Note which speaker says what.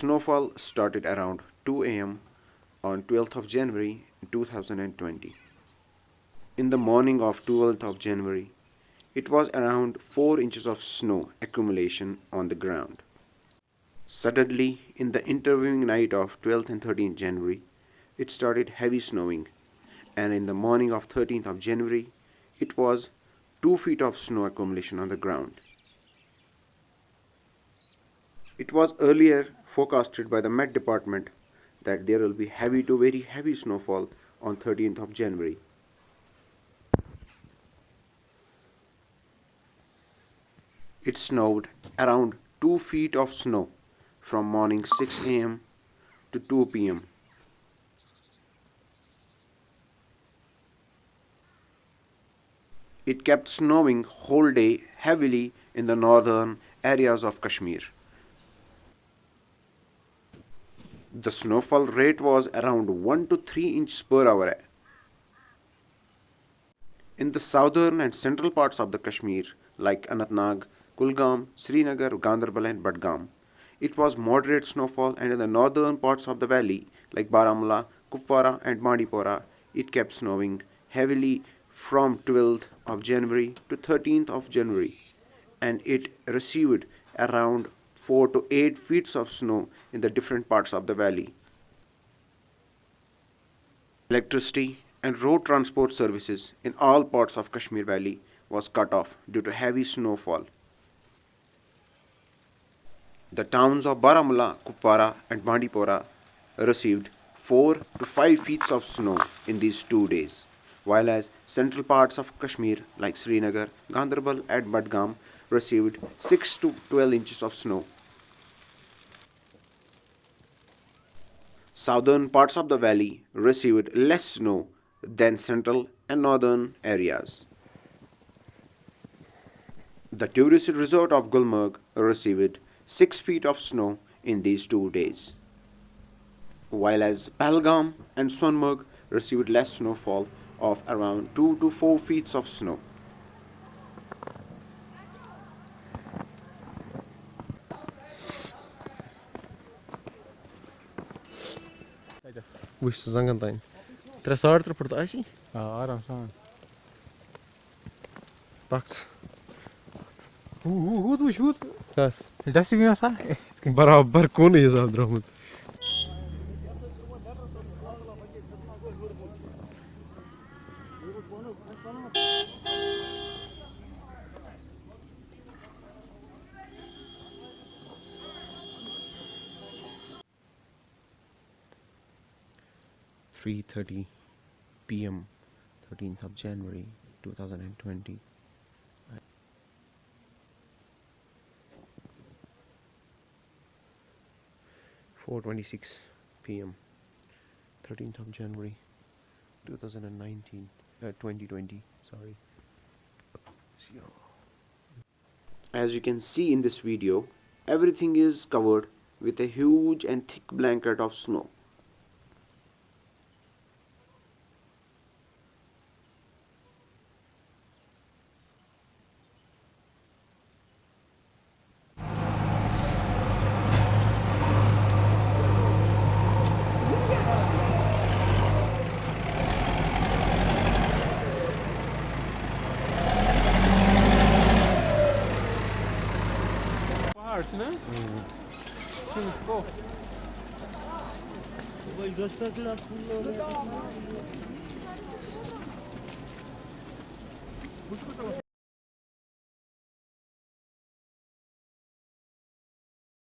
Speaker 1: snowfall started around 2 a.m. on 12th of January 2020. In the morning of 12th of January, it was around 4 inches of snow accumulation on the ground. Suddenly, in the intervening night of 12th and 13th January, it started heavy snowing, and in the morning of 13th of January, it was 2 feet of snow accumulation on the ground. It was earlier forecasted by the Met Department that there will be heavy to very heavy snowfall on 13th of January. It snowed around 2 feet of snow from morning 6 a.m. to 2 p.m. It kept snowing whole day heavily in the northern areas of Kashmir. The snowfall rate was around 1 to 3 inches per hour. In the southern and central parts of the Kashmir, like Anantnag, Kulgam, Srinagar, Ganderbal and Budgam, it was moderate snowfall, and in the northern parts of the valley, like Baramulla, Kupwara and Bandipora, it kept snowing heavily from 12th of January to 13th of January, and it received around 4 to 8 feet of snow in the different parts of the valley. Electricity and road transport services in all parts of Kashmir Valley was cut off due to heavy snowfall. The towns of Baramulla, Kupwara and Bandipora received 4 to 5 feet of snow in these 2 days, while as central parts of Kashmir like Srinagar, Ganderbal and Budgam received 6 to 12 inches of snow. Southern parts of the valley received less snow than central and northern areas. The tourist resort of Gulmarg received 6 feet of snow in these 2 days, while as Pahalgam and Sonmarg received less snowfall of around 2 to 4 feet of snow.
Speaker 2: Wish zangan tain. 3 per tashi?
Speaker 3: Aram san.
Speaker 2: Bucks.
Speaker 3: Who's?
Speaker 2: Yes.
Speaker 3: Das ist wie sa.
Speaker 2: बराबर कौन है ये साहब रहमत 3:30 p.m. 13th of January 2020. 4:26 p.m. 13th of January 2020. Sorry.
Speaker 1: As you can see in this video, everything is covered with a huge and thick blanket of snow.
Speaker 3: Parts, ne? Go.